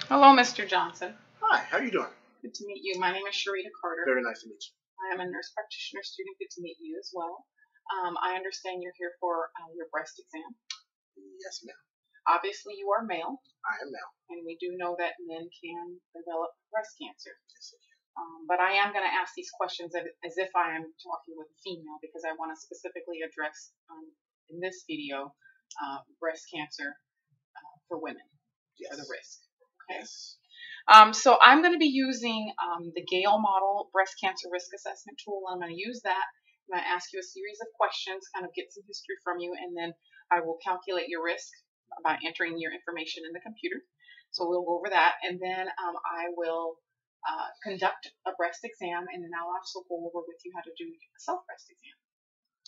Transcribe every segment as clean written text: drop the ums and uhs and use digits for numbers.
Hello, Mr. Johnson. Hi, how are you doing? Good to meet you. My name is Sharita Carter. Very nice to meet you. I am a nurse practitioner student. Good to meet you as well. I understand you're here for your breast exam. Yes, ma'am. Obviously, you are male, I am male. and we do know that men can develop breast cancer. Yes, I can. But I am going to ask these questions as if I am talking with a female because I want to specifically address in this video breast cancer for women, Yes. for the risk. Okay. Yes. So I'm going to be using the Gale Model Breast Cancer Risk Assessment tool. I'm going to use that. I'm going to ask you a series of questions, kind of get some history from you, and then I will calculate your risk by entering your information in the computer. So we'll go over that, and then I will conduct a breast exam, and then I'll also go over with you how to do a self-breast exam.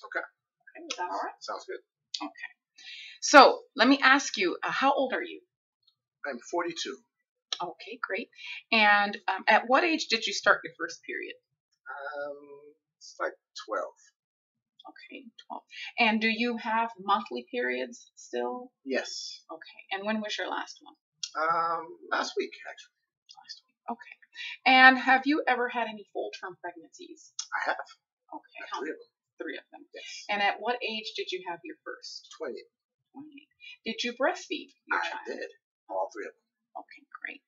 Okay. Okay, is that all right? Sounds good. Okay. So let me ask you, how old are you? I'm 42. Okay, great. And at what age did you start your first period? It's like 12. Okay, 12. And do you have monthly periods still? Yes. Okay. And when was your last one? Last week, actually. Last week. Okay. And have you ever had any full-term pregnancies? I have. Okay. Three of them. 3 of them. Yes. And at what age did you have your first? 28. 28. Did you breastfeed your child? I did. All 3 of them. Okay, great.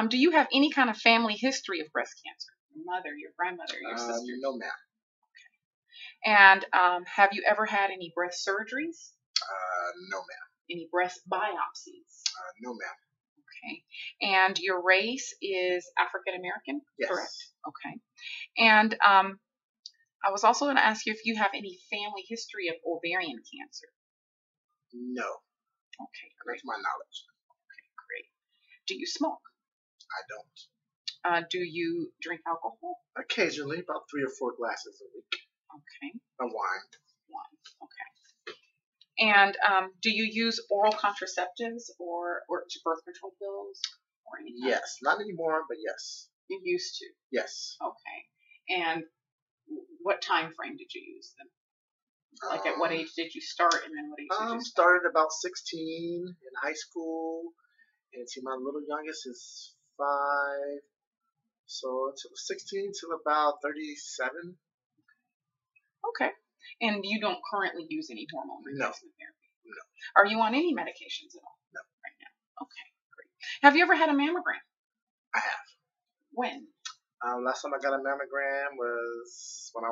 Do you have any kind of family history of breast cancer? Your mother, your grandmother, your sister? No, ma'am. And have you ever had any breast surgeries? No, ma'am. Any breast biopsies? No, ma'am. Okay. And your race is African American? Yes. Correct. Okay. And I was also going to ask you if you have any family history of ovarian cancer. No. Okay, great. That's my knowledge. Okay, great. Do you smoke? I don't. Do you drink alcohol? Occasionally, about 3 or 4 glasses a week. Okay. Of wine. Wine. Okay. And do you use oral contraceptives or birth control pills or anything? Yes, not anymore, but yes. You used to. Yes. Okay. And what time frame did you use them? Like at what age did you start, and then what age did you start? Started about 16 in high school, and see, my little youngest is 5, so until 16 till about 37. Okay. And you don't currently use any hormone replacement therapy? No. Are you on any medications at all? No. Right now? Okay, great. Have you ever had a mammogram? I have. When? Last time I got a mammogram was when I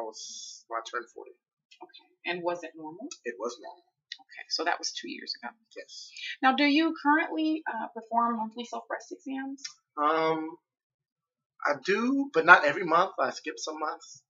turned 40. Okay. And was it normal? It was normal. Okay, so that was 2 years ago. Yes. Now, do you currently perform monthly self-breast exams? I do, but not every month. I skip some months,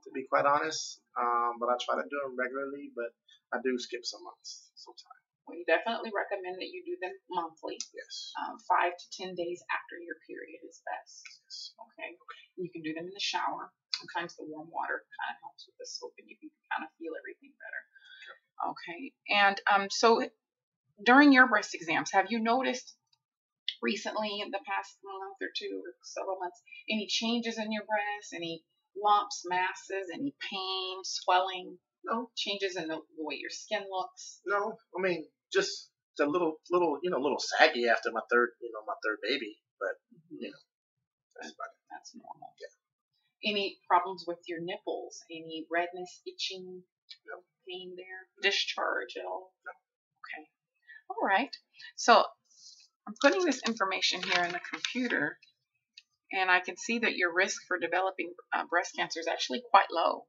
to be quite honest. But I try to do them regularly, but I do skip some months sometimes. We definitely recommend that you do them monthly. Yes. 5 to 10 days after your period is best. Yes. Okay. You can do them in the shower. Sometimes the warm water kind of helps with the soap, and you can kind of feel everything better. Okay. And so during your breast exams, have you noticed recently in the past month or 2 or several months any changes in your breasts, any lumps, masses, any pain, swelling? No. Changes in the way your skin looks? No. I mean, just a little saggy after my third baby, but that's about it. That's normal. Yeah. Any problems with your nipples? Any redness, itching? No. Pain there? Discharge at all? No. Okay. All right. So I'm putting this information here in the computer, and I can see that your risk for developing breast cancer is actually quite low,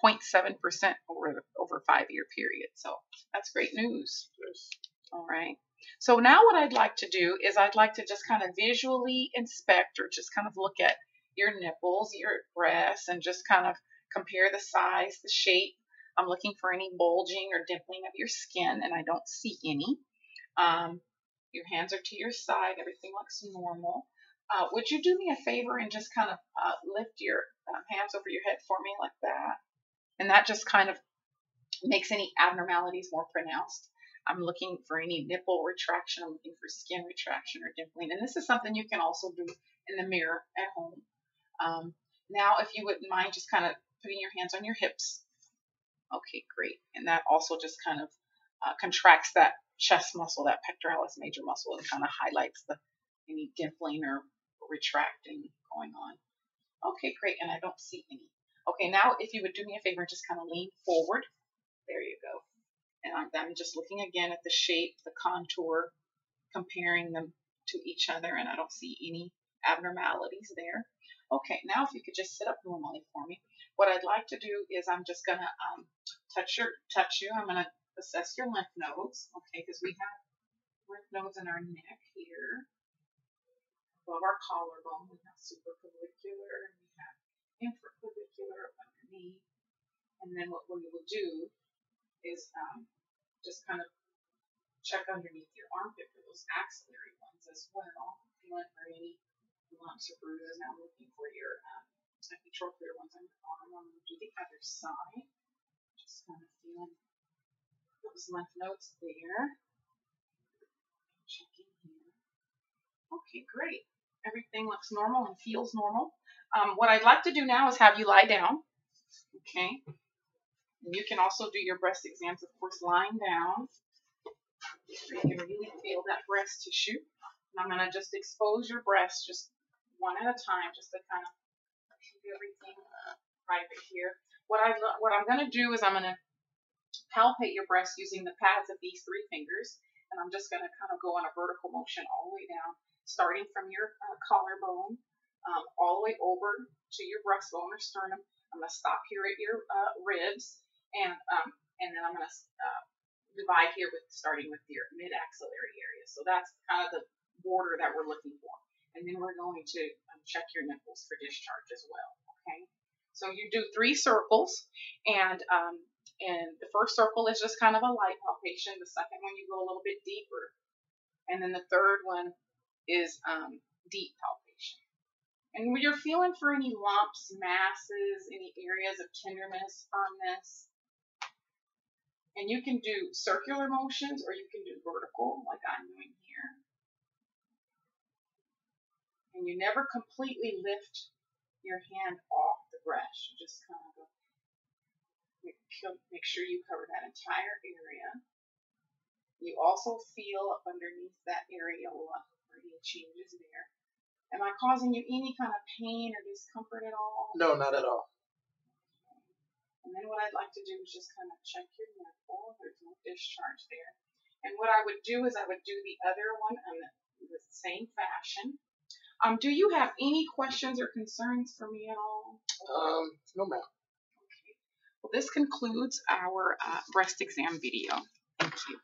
0.7% over a 5-year period. So that's great news. Yes. All right. So now what I'd like to do is I'd like to just kind of visually inspect or just kind of look at your nipples, your breasts, and just kind of compare the size, the shape. I'm looking for any bulging or dimpling of your skin, and I don't see any. Your hands are to your side. Everything looks normal. Would you do me a favor and just kind of lift your hands over your head for me like that? And that just kind of makes any abnormalities more pronounced. I'm looking for any nipple retraction. I'm looking for skin retraction or dimpling. And this is something you can also do in the mirror at home. Now, if you wouldn't mind just kind of putting your hands on your hips. Okay, great. And that also just kind of contracts that chest muscle, that pectoralis major muscle, and kind of highlights the any dimpling or retracting going on. Okay, great, and I don't see any. Okay, now if you would do me a favor and just kind of lean forward. There you go. And I'm just looking again at the shape, the contour, comparing them to each other, and I don't see any abnormalities there. Okay, now if you could just sit up normally for me. What I'd like to do is I'm just gonna touch you. I'm gonna assess your lymph nodes, okay, because we have lymph nodes in our neck here. Above our collarbone, we have supraclavicular, and we have infraclavicular underneath. And then what we will do is just kind of check underneath your armpit for those axillary ones as well. Feeling for any lumps or bruises. Now I'm looking for your epitrochlear ones on your arm. I'm going to do the other side. Just kind of feeling those lymph nodes there. Checking here. Okay, great. Everything looks normal and feels normal. What I'd like to do now is have you lie down. Okay. And you can also do your breast exams, of course, lying down. You can really feel that breast tissue. And I'm going to just expose your breast just one at a time, just to kind of keep everything private here. What I'm going to do is I'm going to palpate your breast using the pads of these 3 fingers. And I'm just going to kind of go in a vertical motion all the way down, starting from your collarbone, all the way over to your breastbone or sternum. I'm going to stop here at your ribs, and then I'm going to divide here starting with your mid-axillary area. So that's kind of the border that we're looking for. And then we're going to check your nipples for discharge as well. Okay. So you do 3 circles, and the first circle is just kind of a light palpation. The second one you go a little bit deeper, and then the third one is deep palpation. And when you're feeling for any lumps, masses, any areas of tenderness, firmness, and you can do circular motions or you can do vertical like I'm doing here. And you never completely lift your hand off the breast. You just kind of make sure you cover that entire area. You also feel up underneath that areola for any changes there. Am I causing you any kind of pain or discomfort at all? No, not at all. And then what I'd like to do is just kind of check your nipple. There's no discharge there. And what I would do is I would do the other one in the same fashion. Do you have any questions or concerns for me at all? No, ma'am. Okay. Well, this concludes our breast exam video. Thank you.